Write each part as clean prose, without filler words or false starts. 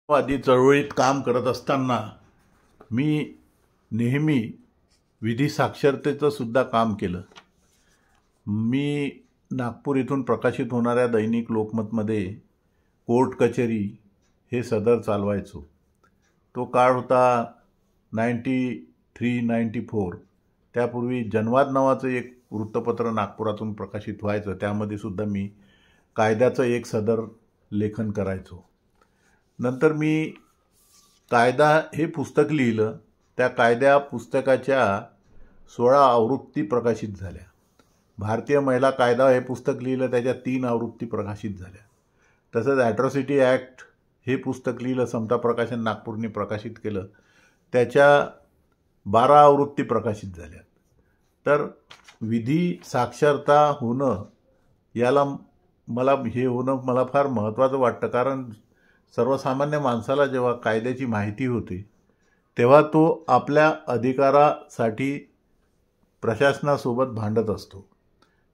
वादी चळवळीत काम करत असताना मी नेहमी विधी साक्षरतेचं सुद्धा काम केलं. मी नागपूर इथून प्रकाशित होणाऱ्या दैनिक लोकमतमध्ये कोर्ट कचेरी हे सदर चालवायचो. तो काळ होता 93-94. त्यापूर्वी जनवाद नावाचं एक वृत्तपत्र नागपुरातून प्रकाशित व्हायचं. त्यामध्ये सुद्धा मी कायद्याचं एक सदर लेखन करायचो. नंतर मी कायदा हे पुस्तक लिहिलं. त्या कायद्या पुस्तकाच्या 16 आवृत्ती प्रकाशित झाल्या. भारतीय महिला कायदा हे पुस्तक लिहिलं, त्याच्या 3 आवृत्ती प्रकाशित झाल्या. तसंच ॲट्रॉसिटी ॲक्ट हे पुस्तक लिहिलं, समता प्रकाशन नागपूरने प्रकाशित केलं, त्याच्या 12 आवृत्ती प्रकाशित झाल्या. तर विधी साक्षरता होणं याला मला फार महत्त्वाचं वाटतं. कारण सर्वसामान्य माणसाला जेव्हा कायद्याची माहिती होते तेव्हा तो आपल्या अधिकारासाठी प्रशासनासोबत भांडत असतो.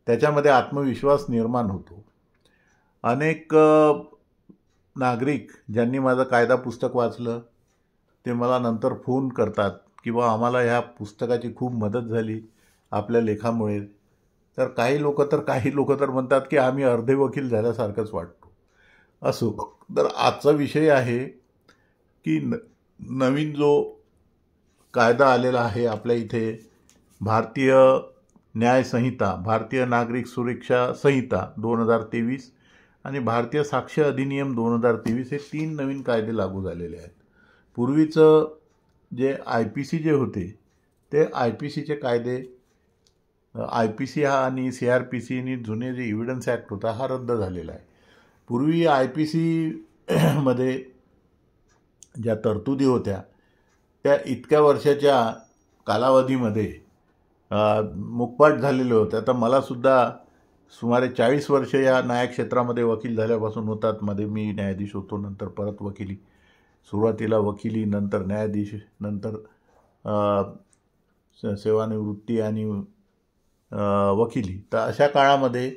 त्याच्यामध्ये आत्मविश्वास निर्माण होतो. अनेक नागरिक ज्यांनी माझं कायदा पुस्तक वाचलं ते मला नंतर फोन करतात की बा आम्हाला ह्या पुस्तकाची खूप मदत झाली आपल्या लेखामुळे. तर काही लोक तर म्हणतात की आम्ही अर्धे वकील झाल्यासारखंच वाटतो. असो, तर आजचा विषय आहे की नवीन जो कायदा आलेला आहे आपल्या इथे, भारतीय न्याय संहिता, भारतीय नागरिक सुरक्षा संहिता 2023 आणि भारतीय साक्ष अधिनियम 2023 हे 3 नवीन कायदे लागू झालेले आहेत. पूर्वीचं जे IPC जे होते ते IPCचे कायदे, IPC हा आणि CRPC आणि जुने जे एव्हिडन्स ॲक्ट होता हा रद्द झालेला आहे. पूर्वी IPC मध्ये ज्या तरतुदी होत्या त्या इतक्या वर्षाच्या कालावधीमध्ये मुकपाट झालेल्या होत्या. तर मलासुद्धा सुमारे 40 वर्ष या न्याय क्षेत्रामध्ये वकील झाल्यापासून होतात. मध्ये मी न्यायाधीश होतो, नंतर परत वकिली, सुरुवातीला वकिली, नंतर न्यायाधीश, नंतर सेवानिवृत्ती आणि वकिली. तर अशा काळामध्ये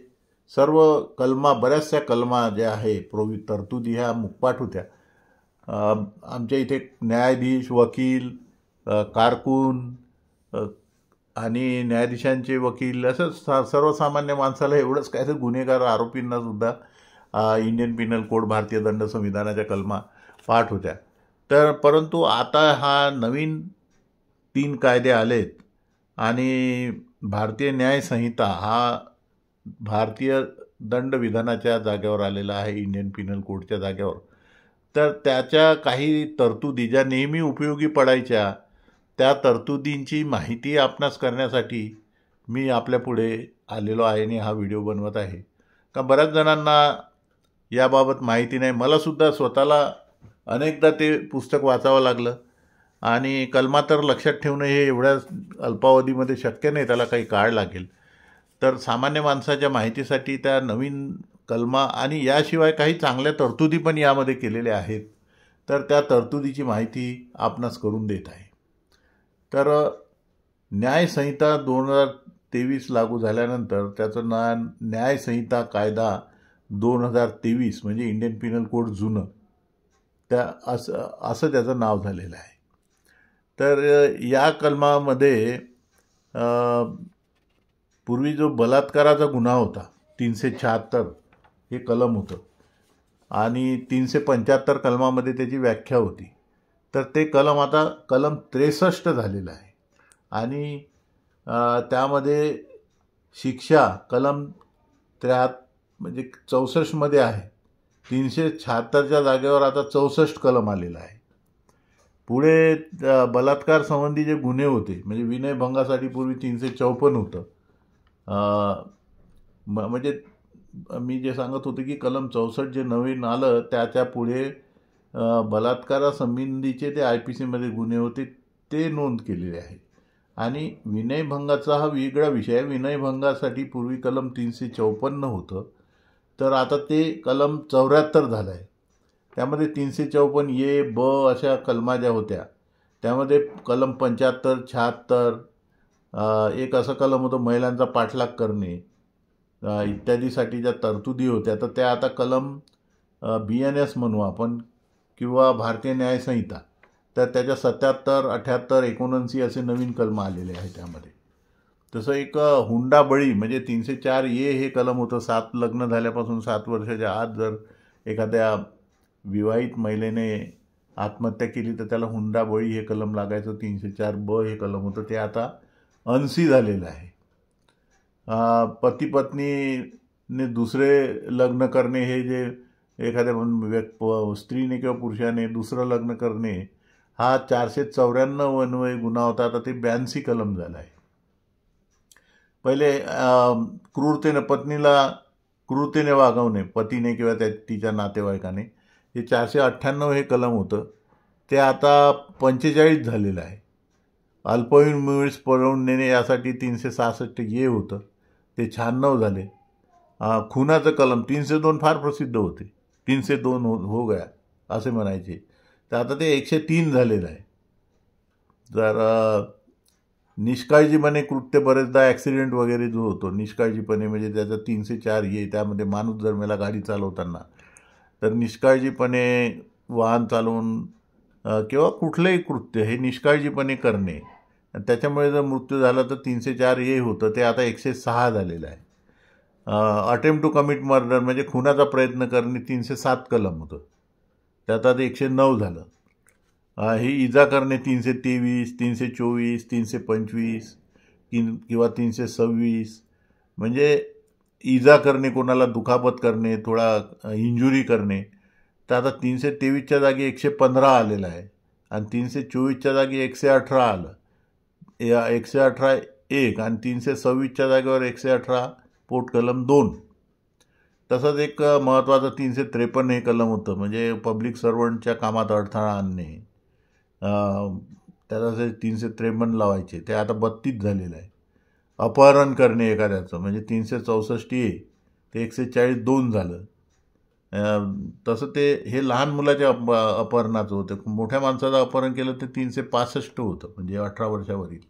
सर्व बऱ्याचशा कलमा ज्या आहे तरतुदी ह्या मुकपाट होत्या. आमच्या इथे न्यायाधीश, वकील, कारकून आणि न्यायाधीशांचे वकील असं सर्वसामान्य माणसाला एवढंच काय तर गुन्हेगार आरोपींनासुद्धा इंडियन पिनल कोड, भारतीय दंड संविधानाच्या कलमा पाठ होत्या. परंतु आता हा नवीन 3 कायदे आलेत आणि भारतीय न्याय संहिता हा भारतीय दंडविधानाच्या जागेवर आलेला आहे, इंडियन पिनल कोडच्या जागेवर. तर त्याच्या काही तरतुदी ज्या नेहमी उपयोगी पडायच्या त्या तरतुदींची माहिती आपणास करण्यासाठी मी आपल्यापुढे आलेलो आहे आणि हा व्हिडिओ बनवत आहे. का बऱ्याच जणांना याबाबत माहिती नाही. मलासुद्धा स्वतःला अनेकदा ते पुस्तक वाचावं लागलं आणि कलमा तर लक्षात ठेवणं हे एवढ्या अल्पावधीमध्ये शक्य नाही, त्याला काही काळ लागेल. तर सामान्य माणसाच्या माहितीसाठी त्या नवीन कलमा आणि याशिवाय काही चांगल्या तरतुदी पण यामध्ये केलेल्या आहेत. तर त्या तरतुदीची माहिती आपणास करून देत आहे. तर न्याय संहिता 2023 लागू झाल्यानंतर त्याचं न्याय संहिता कायदा 2023 म्हणजे इंडियन पिनल कोड जुनं असं त्याचं नाव झालेलं आहे. तर या कलमामध्ये पूर्वी जो बलात्काराचा गुन्हा होता 376 हे कलम होतं आणि 375 कलमामध्ये त्याची व्याख्या होती. तर ते कलम आता कलम 63 झालेलं आहे आणि त्यामध्ये शिक्षा कलम 64 मध्ये आहे. 376च्या जागेवर आता 64 कलम आलेला आहे. पुढे बलात्कार संबंधी जे गुन्हे होते म्हणजे विनयभंगासाठी पूर्वी 354 होतं. म्हणजे मी जे सांगत होते की कलम 64 जे नवीन आलं त्याच्या पुढे बलात्कारासंबंधीचे ते IPC मध्ये गुन्हे होते ते नोंद केलेले आहे. आणि विनयभंगाचा हा वेगळा विषय आहे. विनयभंगासाठी पूर्वी कलम 354 होतं, तर आता ते कलम 74 झालं आहे. त्यामध्ये 354 A, B अशा कलमा ज्या होत्या त्यामध्ये कलम 75, 76 एक असं कलम होतं महिलांचा पाठलाग करणे इत्यादीसाठी ज्या तरतुदी होत्या तर त्या आता कलम BNS म्हणू आपण किंवा भारतीय न्यायसंहिता, तर त्याच्या 77, 78, 79 असे नवीन कलम आलेले आहे त्यामध्ये. तसं एक हुंडाबळी म्हणजे 304A हे कलम होतं. 7 लग्न झाल्यापासून 7 वर्षाच्या आत जर एखाद्या विवाहित महिलेने आत्महत्या केली तर त्याला हुंडाबळी हे कलम लागायचं. 304B हे कलम होतं, ते आता 80 झालेलं आहे. पती पत्नीने दुसरे लग्न करणे हे जे एखाद्या स्त्रीने किंवा पुरुषाने दुसरं लग्न करणे हा 494 अन्वये गुन्हा होता. आता ते 82 कलम झाला आहे. पहिले क्रूरतेने पत्नीला क्रूरतेने वागवणे पतीने किंवा तिच्या नातेवाईकाने हे 498 हे कलम होतं, ते आता 45 झालेलं आहे. अल्पवयीन मुलीस पळवून नेणे यासाठी 366A होतं, ते 96 झाले. खुनाचं कलम 302 फार प्रसिद्ध होते, 302 हो गया असे म्हणायचे, तर आता ते 103 झालेलं आहे. जर निष्काळजीपणे कृत्य, बरेचदा ॲक्सिडेंट वगैरे जो होतो निष्काळजीपणे, म्हणजे त्याचं 304A, त्यामध्ये माणूस जर मेला गाडी चालवताना, तर निष्काळजीपणे वाहन चालवून किंवा कुठलंही कृत्य हे निष्काळजीपणे करणे, त्याच्यामुळे जर मृत्यू झाला तर 304A होतं, ते आता 106 झालेलं आहे. अटेम्प्ट टू कमिट मर्डर म्हणजे खुनाचा प्रयत्न करणे 307 कलम होतं, त्यात आता 109 झालं. ही इजा करणे 323, 324, 325 किंवा 326 म्हणजे इजा करणे, कोणाला दुखापत करणे, थोडा इंजुरी करणे, तर आता 323च्या जागी 115 आलेलं आहे आणि 324च्या जागी 118 आलं. 118(1) आणि 326च्या जागेवर 118 पोट कलम 2. तसंच एक महत्त्वाचं 353 हे कलम होतं, म्हणजे पब्लिक सर्वंटच्या कामात अडथळा आणणे, त्याला 353 लावायचे, ते आता 32 झालेलं आहे. अपहरण करणे एखाद्याचं म्हणजे 364A, ते 142 झालं. तसं ते हे लहान मुलाच्या अपहरणाचं होतं. मोठ्या माणसाचं अपहरण केलं तर 365 होतं, म्हणजे 18 वर्षावरील,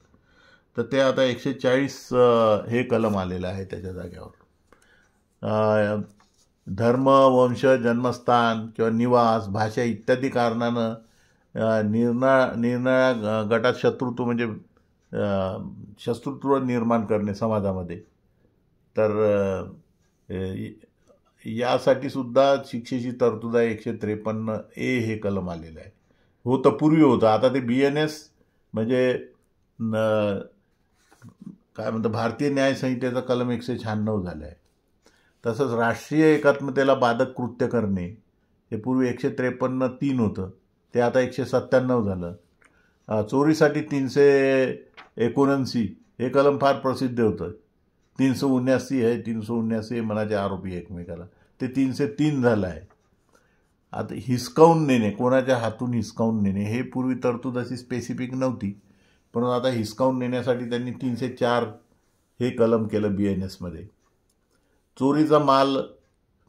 तर ते आता 140 हे कलम आलेलं आहे त्याच्या जाग्यावर. धर्म, वंश, जन्मस्थान किंवा निवास, भाषा इत्यादी कारणानं निरनिराळ्या गटात शत्रुत्व म्हणजे शत्रुत्व निर्माण करणे समाजामध्ये, तर यासाठी सुद्धा शिक्षेची तरतूद आहे. 153A हे कलम आलेलं आहे. होतं, पूर्वी होतं, आता ते BNS म्हणजे काय म्हणतं भारतीय न्यायसंहितेचा कलम 196 झाला आहे. तसंच राष्ट्रीय एकात्मतेला बाधक कृत्य करणे हे पूर्वी 153(3) होतं, ते आता 197 झालं. चोरीसाठी 379 हे कलम फार प्रसिद्ध होतं. 379 आहे, 379 म्हणायचे आरोपी एकमेकाला, ते 303 झालं आहे. आता हिसकावून नेणे, कोणाच्या हातून हिसकावून नेणे, हे पूर्वी तरतूद अशी स्पेसिफिक नव्हती, पण आता हिसकावून नेण्यासाठी त्यांनी 304 हे कलम केलं BNSमध्ये. चोरीचा माल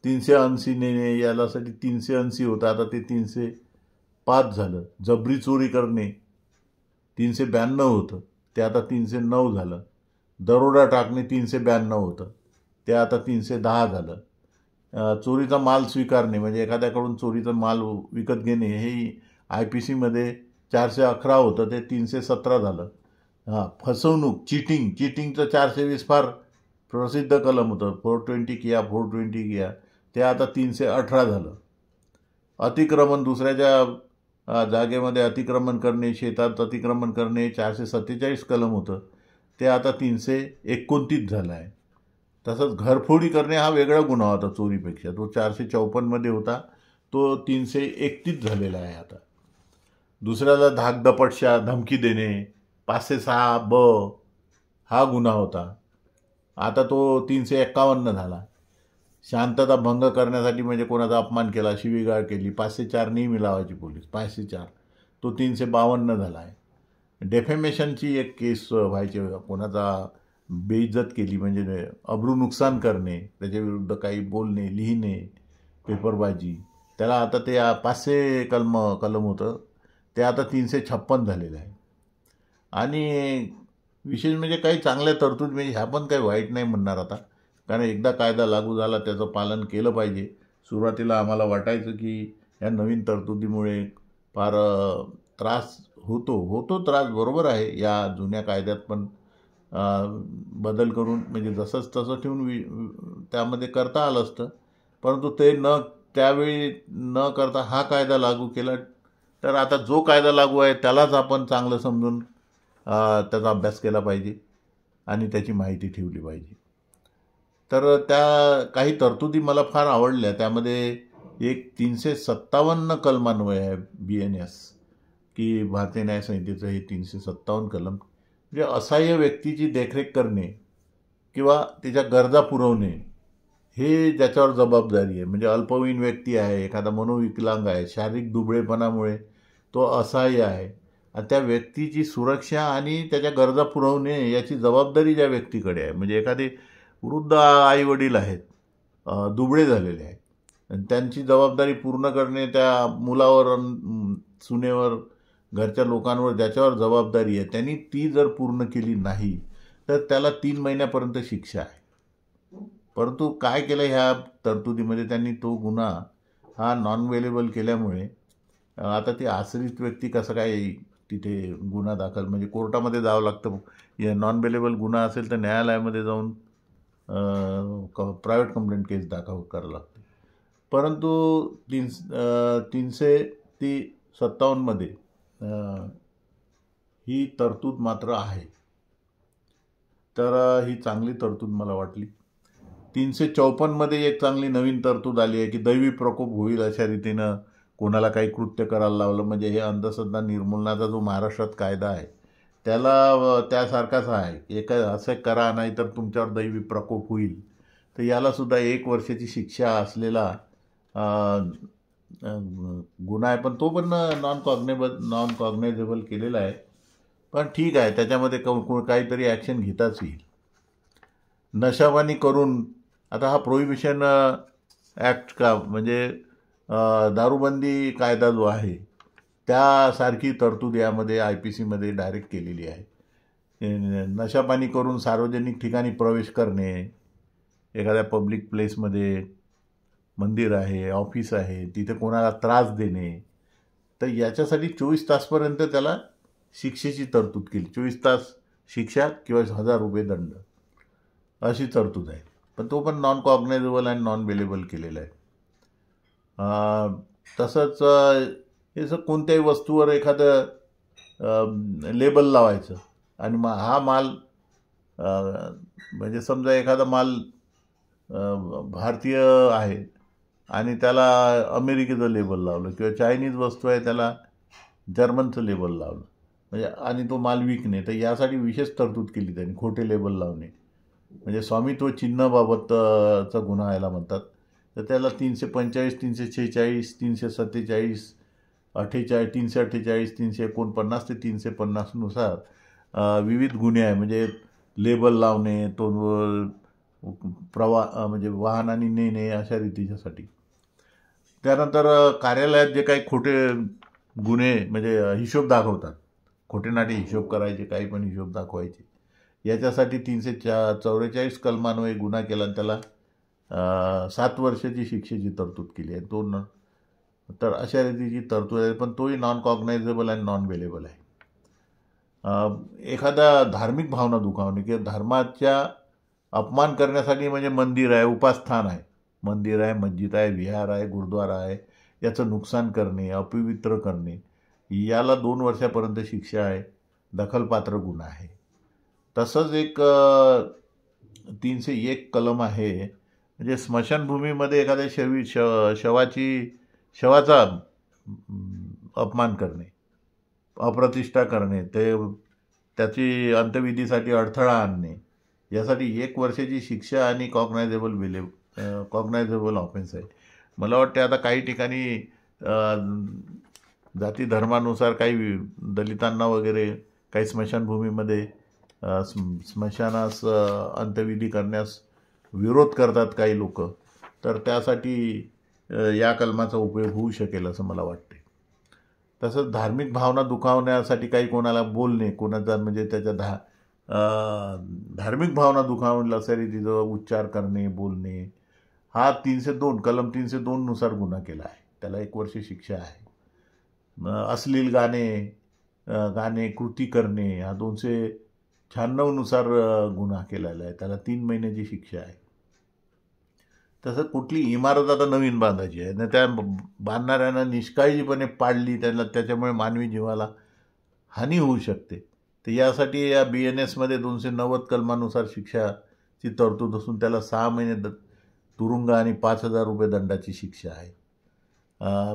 380 नेणे यासाठी 380 होतं, आता ते 305 झालं. जबरी चोरी करणे 392 होतं, ते आता 309 झालं. दरोडा टाकणे 392 होतं, ते आता 310 झालं. चोरीचा माल स्वीकारणे म्हणजे एखाद्याकडून चोरीचा माल विकत घेणे हे IPCमध्ये 411 होतं, ते 317 झालं. फसवणूक, चिटिंगचं 420 फार प्रसिद्ध कलम होतं, 420 किया, ते आता 318 झालं. अतिक्रमण, दुसऱ्याच्या जागेमध्ये अतिक्रमण करणे, शेतात अतिक्रमण करणे 447 कलम होतं, ते आता 329 झालं आहे. तसंच घरफोडी करणे हा वेगळा गुन्हा होता चोरीपेक्षा, तो 454 होता, तो 331 झालेला आहे आता. दुसऱ्याला धाकदपटशा, धमकी देणे 506B हा गुन्हा होता, आता तो 351 झाला. शांतता भंग करण्यासाठी म्हणजे कोणाचा अपमान केला, शिवीगाळ केली, 504 नेहमी लावायची पोलीस, 504, तो 352 झाला आहे. डेफेमेशनची एक केस व्हायची, कोणाचा बेइज्जत केली म्हणजे अब्रू नुकसान करणे, त्याच्याविरुद्ध काही बोलणे, लिहिणे, पेपरबाजी, त्याला आता ते 500 कलम होतं, ते आता 356 झालेलं आहे. आणि विशेष म्हणजे काही चांगल्या तरतूद, म्हणजे ह्या पण काही वाईट नाही म्हणणार आता, कारण एकदा कायदा लागू झाला त्याचं पालन केलं पाहिजे. सुरुवातीला आम्हाला वाटायचं की या नवीन तरतुदीमुळे फार त्रास होतो त्रास, बरोबर आहे. या जुन्या कायद्यात पण बदल करून म्हणजे जसंच तसं ठेवून त्यामध्ये करता आलं असतं, परंतु ते त्यावेळी न करता हा कायदा लागू केला. तर आता जो कायदा लागू आहे त्यालाच आपण चांगलं समजून त्याचा अभ्यास केला पाहिजे आणि त्याची माहिती ठेवली पाहिजे. तर त्या काही तरतुदी मला फार आवडल्या. त्यामध्ये एक 357 कलमान्वये आहे BNS, की भारतीय न्याय संहितेचं हे 357 कलम, म्हणजे असहाय्य व्यक्तीची देखरेख करणे किंवा त्याच्या गरजा पुरवणे हे ज्याच्यावर जबाबदारी आहे. म्हणजे अल्पवयीन व्यक्ती आहे, एखादा मनोविकलांग आहे, शारीरिक दुबळेपणामुळे तो असहाय्य आहे, आणि त्या व्यक्तीची सुरक्षा आणि त्याच्या गरजा पुरवणे याची जबाबदारी ज्या व्यक्तीकडे आहे. म्हणजे एखादे वृद्ध आई वडील आहेत, दुबळे झालेले आहेत, आणि त्यांची जबाबदारी पूर्ण करणे त्या मुलावर, सुनेवर, घरच्या लोकांवर ज्याच्यावर जबाबदारी आहे त्यांनी ती जर पूर्ण केली नाही तर त्याला 3 महिन्यापर्यंत शिक्षा आहे. परंतु काय केलं ह्या तरतुदीमध्ये, त्यांनी तो गुन्हा हा नॉन वेलेबल केल्यामुळे आता ती आश्रित व्यक्ती कसं काय तिथे गुन्हा दाखल, म्हणजे कोर्टामध्ये जावं लागतं. नॉन वेलेबल गुन्हा असेल तर न्यायालयामध्ये जाऊन प्रायव्हेट कंप्लेंट केस दाखल करावं लागते. परंतु 357मध्ये ही तरतूद मात्र आहे. तर ही चांगली तरतूद मला वाटली. 354मध्ये एक चांगली नवीन तरतूद आली आहे की दैवी प्रकोप होईल अशा रीतीनं कोणाला काही कृत्य करायला लावलं, म्हणजे हे अंधश्रद्धा निर्मूलनाचा जो महाराष्ट्रात कायदा आहे त्याला त्यासारखाच आहे. असं करा नाही तर तुमच्यावर दैवी प्रकोप होईल. तर याला सुद्धा 1 वर्षाची शिक्षा असलेला गुन्हा आहे, पण तो पण नॉन कॉग्नायझेबल केलेला आहे. पण ठीक आहे, त्याच्यामध्ये काहीतरी ॲक्शन घेताच येईल. नशापानी करून आता हा प्रोहिबिशन ॲक्ट का, म्हणजे दारूबंदी कायदा जो आहे त्यासारखी तरतूद यामध्ये IPCमध्ये डायरेक्ट केलेली आहे. नशापानी करून सार्वजनिक ठिकाणी प्रवेश करणे, एखाद्या पब्लिक प्लेसमध्ये, मंदिर आहे, ऑफिस आहे, तिथे कोणाला त्रास देणे, तर याच्यासाठी 24 तासपर्यंत त्याला शिक्षेची तरतूद केली. 24 तास शिक्षा किंवा 1000 रुपये दंड अशी तरतूद आहे. पण तो पण नॉन कॉग्नायझेबल आणि नॉन वेलेबल केलेला आहे. तसंच हे कोणत्याही वस्तूवर एखादं लेबल लावायचं आणि मग हा माल, म्हणजे समजा एखादा माल भारतीय आहे आणि त्याला अमेरिकेचं लेबल लावलं, किंवा चायनीज वस्तू आहे त्याला जर्मनचं लेबल लावलं, म्हणजे आणि तो माल विकणे, तर यासाठी विशेष तरतूद केली त्यांनी. खोटे लेबल लावणे म्हणजे स्वामित्व चिन्हाबाबतचा गुन्हा याला म्हणतात. तर त्याला 345, 346, 347, 48, 348, 349 ते 350 नुसार विविध गुन्हे आहे. म्हणजे लेबल लावणे, तो म्हणजे वाहनाने नेणे अशा रीतीच्यासाठी. त्यानंतर कार्यालयात जे काही खोटे गुन्हे, म्हणजे हिशोब दाखवतात, खोटे नाटे हिशोब करायचे, काही पण हिशोब दाखवायचे, याच्यासाठी 344 कलमान्वये गुन्हा केला आणि त्याला 7 वर्षाची शिक्षेची तरतूद केली आहे. तर अशा रीतीची तरतूद आहे, पण तोही नॉन कॉग्नायझेबल आणि नॉन वेलेबल आहे. एखादा धार्मिक भावना दुखावणे किंवा धर्माच्या अपमान करण्यासाठी, म्हणजे मंदिर आहे, उपास्थान आहे, मंदिर आहे, मस्जिद आहे, विहार आहे, गुरुद्वारा आहे, याचं नुकसान करणे, अपवित्र करणे, याला 2 वर्षापर्यंत शिक्षा आहे, दखलपात्र गुन्हा आहे. तसंच एक 301 कलम आहे, म्हणजे स्मशानभूमीमध्ये एखाद्या शवाचा अपमान करणे, अप्रतिष्ठा करणे, त्याची अंत्यविधीसाठी अडथळा आणणे, यासाठी 1 वर्षाची शिक्षा आणि कॉग्नायझेबल ऑफेन्स आहे. मला वाटते आता काही ठिकाणी जाती धर्मानुसार काही दलितांना वगैरे काही स्मशानभूमीमध्ये स्मशानास अंत्यविधी करण्यास विरोध करतात काही लोक, तर त्यासाठी या कलमाचा उपयोग होऊ शकेल असं मला वाटते. तसंच धार्मिक भावना दुखावण्यासाठी काही कोणाला बोलणे, कोणाचा म्हणजे त्याच्या धार्मिक भावना दुखावल्या अशा रीतीचा उच्चार करणे, बोलणे, हा 302 कलम 302 नुसार गुन्हा केला आहे. त्याला 1 वर्ष शिक्षा आहे. अश्लील गाणे कृती करणे हा 296 नुसार गुन्हा केलेला आहे, त्याला 3 महिन्याची शिक्षा आहे. तसं कुठली इमारत आता नवीन बांधायची आहे, आणि त्या बांधणाऱ्यांना निष्काळजीपणे पाडली, त्याच्यामुळे मानवी जीवाला हानी होऊ शकते. तर यासाठी या BNS मध्ये 290 कलमानुसार शिक्षाची तरतूद असून त्याला 6 महिने तुरुंग आणि 5,000 रुपये दंडाची शिक्षा आहे.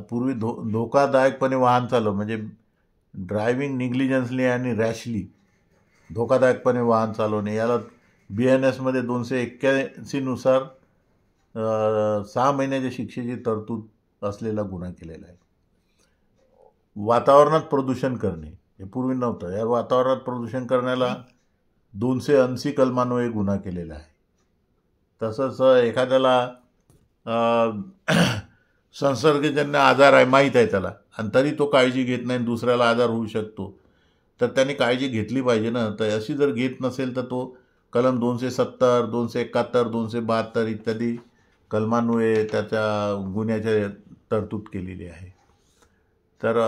पूर्वी धोकादायकपणे वाहन चालव म्हणजे ड्रायव्हिंग निग्लिजन्सली आणि रॅशली धोकादायकपणे वाहन चालवणे, याला BNS मध्ये 281 नुसार 6 महिन्याच्या शिक्षेची तरतूद असलेला गुन्हा केलेला आहे. वातावरणात प्रदूषण करणे हे पूर्वी नव्हतं. या वातावरणात प्रदूषण करण्याला 280 कलमान्वये गुन्हा केलेला आहे. तसंच एखाद्याला संसर्गजन्य आजार आहे माहीत आहे त्याला, आणि तरी तो काळजी घेत नाही, दुसऱ्याला आजार होऊ शकतो, तर त्याने काळजी घेतली पाहिजे ना. तर अशी जर घेत नसेल तर तो कलम 270, 271, 272 इत्यादी कलमान्वये त्याच्या गुन्ह्याच्या तरतूद केलेली आहे. तर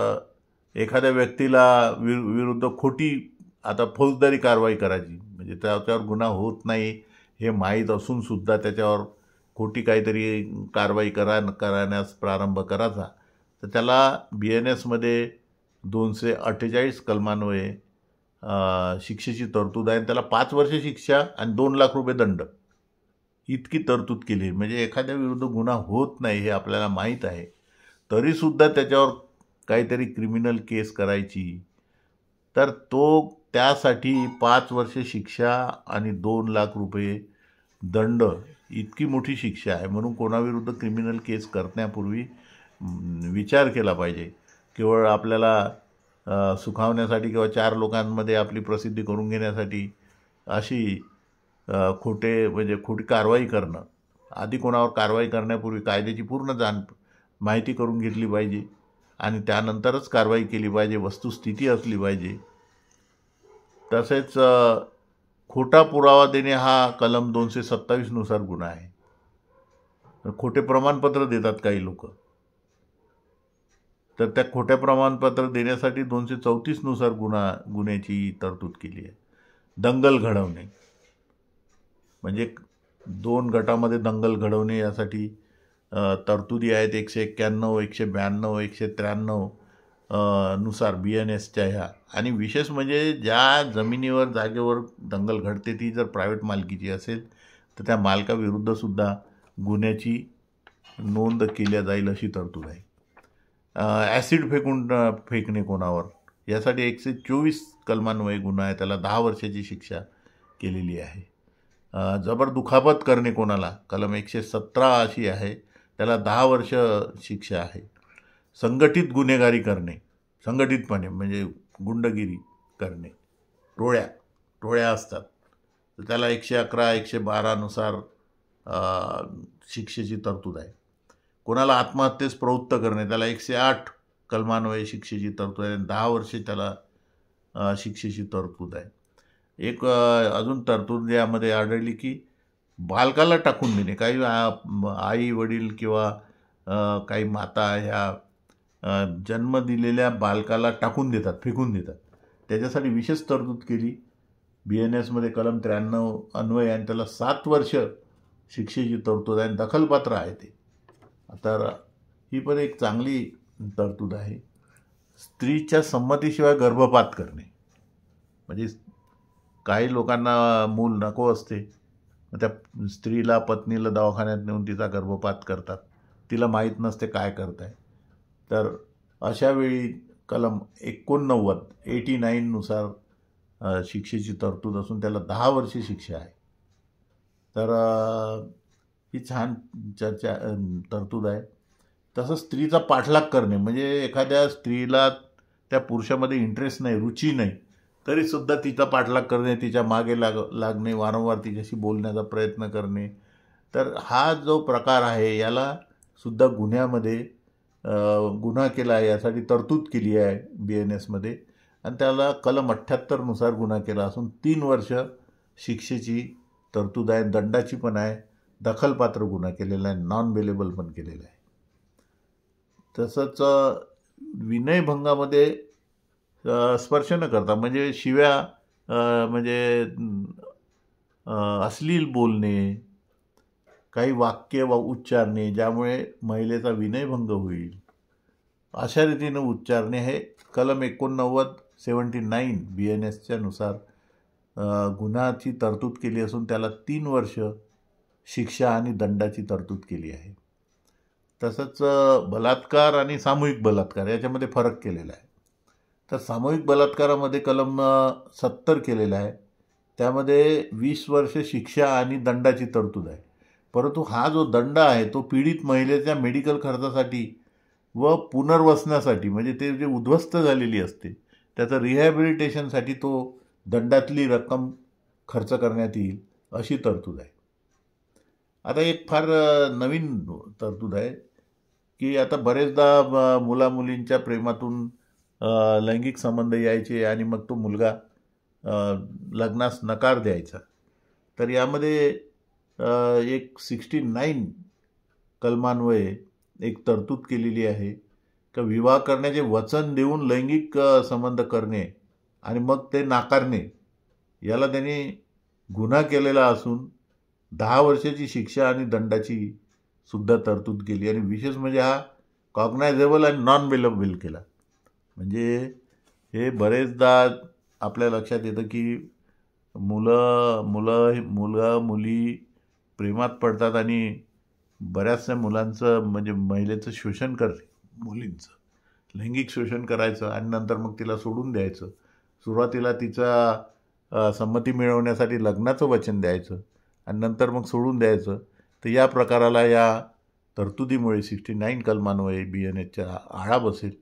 एखाद्या व्यक्तीला विरुद्ध खोटी आता फौजदारी कारवाई करायची, म्हणजे त्याच्यावर गुन्हा होत नाही हे माहीत असूनसुद्धा त्याच्यावर खोटी काहीतरी कारवाई करण्यास प्रारंभ करायचा, तर त्याला BNS मध्ये 248 कलमान्वये शिक्षेची तरतूद आहे. त्याला 5 वर्ष शिक्षा आणि 2 लाख रुपये दंड इतकी तरतूद केली. म्हणजे एखाद्या विरुद्ध गुन्हा होत नाही हे आपल्याला माहीत आहे, तरीसुद्धा त्याच्यावर काहीतरी क्रिमिनल केस करायची, तर तो त्यासाठी 5 वर्ष शिक्षा आणि 2 लाख रुपये दंड इतकी मोठी शिक्षा आहे. म्हणून कोणाविरुद्ध क्रिमिनल केस करण्यापूर्वी विचार केला पाहिजे. केवळ आपल्याला सुखावण्यासाठी किंवा 4 लोकांमध्ये आपली प्रसिद्धी करून घेण्यासाठी अशी खोटी कारवाई करणं, आधी कोणावर कारवाई करण्यापूर्वी कायद्याची पूर्ण माहिती करून घेतली पाहिजे आणि त्यानंतरच कारवाई केली पाहिजे, वस्तुस्थिती असली पाहिजे. तसेच खोटा पुरावा देणे हा कलम 227 नुसार गुन्हा आहे. खोटे प्रमाणपत्र देतात काही लोक, तर त्या खोट्या प्रमाणपत्र देण्यासाठी 234 नुसार गुन्ह्याची तरतूद केली आहे. दंगल घडवणे म्हणजे 2 गटामध्ये दंगल घडवणे यासाठी तरतुदी आहेत 191, 192, 193 नुसार BNSच्या ह्या. आणि विशेष म्हणजे ज्या जमिनीवर जागेवर दंगल घडते ती जर प्रायव्हेट मालकीची असेल तर त्या मालकाविरुद्धसुद्धा गुन्ह्याची नोंद केल्या जाईल अशी तरतूद आहे. ॲसिड फेकणे कोणावर यासाठी 124 कलमान्वये गुन्हा आहे, त्याला 10 वर्षाची शिक्षा केलेली आहे. जबर दुखापत करणे कोणाला कलम 117 अशी आहे, त्याला 10 वर्ष शिक्षा आहे. संघटित गुन्हेगारी करणे संघटितपणे म्हणजे गुंडगिरी करणे, टोळ्या असतात, तर त्याला 111, 112 नुसार शिक्षेची तरतूद आहे. कोणाला आत्महत्येस प्रवृत्त करणे त्याला 108 कलमान्वये शिक्षेची तरतूद आहे, 10 वर्षे त्याला शिक्षेची तरतूद आहे. एक अजून तरतूद यामध्ये आढळली की बालकाला टाकून देणे, काही आई वडील किंवा काही माता ह्या जन्म दिलेल्या बालकाला टाकून देतात, फेकून देतात, त्याच्यासाठी विशेष तरतूद केली BNS मध्ये कलम 93 अन्वये, आणि त्याला 7 वर्ष शिक्षेची तरतूद आहे, दखलपात्र आहे ते. तर ही पण एक चांगली तरतूद आहे. स्त्रीच्या संमतीशिवाय गर्भपात करणे म्हणजे काही लोकांना मूल नको असते, त्या स्त्रीला पत्नीला दवाखान्यात नेऊन तिचा गर्भपात करतात, तिला माहीत नसते काय करताय, तर अशावेळी कलम 89 नुसार शिक्षेची तरतूद असून त्याला 10 वर्षे शिक्षा आहे. तर ही छान तरतूद आहे. तसंच स्त्रीचा पाठलाग करणे म्हणजे एखाद्या स्त्रीला त्या पुरुषामध्ये इंटरेस्ट नाही, रुची नाही, तरीसुद्धा तिचा पाठलाग करणे, तिच्या मागे लागणे, वारंवार तिच्याशी बोलण्याचा प्रयत्न करणे, तर हा जो प्रकार आहे याला सुद्धा गुन्ह्यामध्ये गुन्हा केला आहे, यासाठी तरतूद केली आहे BNS मध्ये, आणि त्याला कलम 78 नुसार गुन्हा केला असून 3 वर्ष शिक्षेची तरतूद आहे, दंडाची पण आहे, दखलपात्र गुन्हा केलेला आहे, नॉन बेलेबल पण केलेला आहे. तसंच विनयभंगामध्ये स्पर्श न करता म्हणजे शिव्या म्हणजे अश्लील बोलणे, काही वाक्य व उच्चारणे ज्यामुळे महिलेचा विनयभंग होईल अशा रीतीनं उच्चारणे हे कलम 79 BNSच्या नुसार गुन्ह्याची तरतूद केली असून त्याला 3 वर्ष शिक्षा आणि दंडाची तरतूद केली आहे. तसंच बलात्कार आणि सामूहिक बलात्कार याच्यामध्ये फरक केलेला आहे. तर सामूहिक बलात्कारामध्ये कलम 70 केलेला आहे. त्यामध्ये 20 वर्ष शिक्षा आणि दंडाची तरतूद आहे. परंतु हा जो दंड आहे तो पीडित महिलेच्या मेडिकल खर्चासाठी व पुनर्वसनासाठी म्हणजे ते जे उद्ध्वस्त झालेली असते त्याचं रिहॅबिलिटेशनसाठी तो दंडातली रक्कम खर्च करण्यात येईल अशी तरतूद आहे. आता एक फार नवीन तरतूद आहे की आता बरेचदा मुलामुलींच्या प्रेमातून लैंगिक संबंध यायचे आणि मग तो मुलगा लग्नास नकार द्यायचा. तर यामध्ये एक 69 कलमान्वये एक तरतूद केलेली आहे की विवाह करण्याचे वचन देऊन लैंगिक संबंध करणे आणि मग ते नाकारणे याला त्यांनी गुन्हा केलेला असून 10 वर्षाची शिक्षा आणि दंडाची सुद्धा तरतूद केली. आणि विशेष म्हणजे हा कॉग्नायझेबल आणि नॉन बेलेबल केला. म्हणजे हे बरेचदा आपल्या लक्षात येतं की मुलं मुली प्रेमात पडतात आणि बऱ्याचशा मुलांचं म्हणजे महिलेचं शोषण करते, मुलींचं लैंगिक शोषण करायचं आणि नंतर मग तिला सोडून द्यायचं. सुरुवातीला तिचा संमती मिळवण्यासाठी लग्नाचं वचन द्यायचं आणि नंतर मग सोडून द्यायचं. तर या प्रकाराला या तरतुदीमुळे 69 कलमान्वये BNSच्या आळा बसेल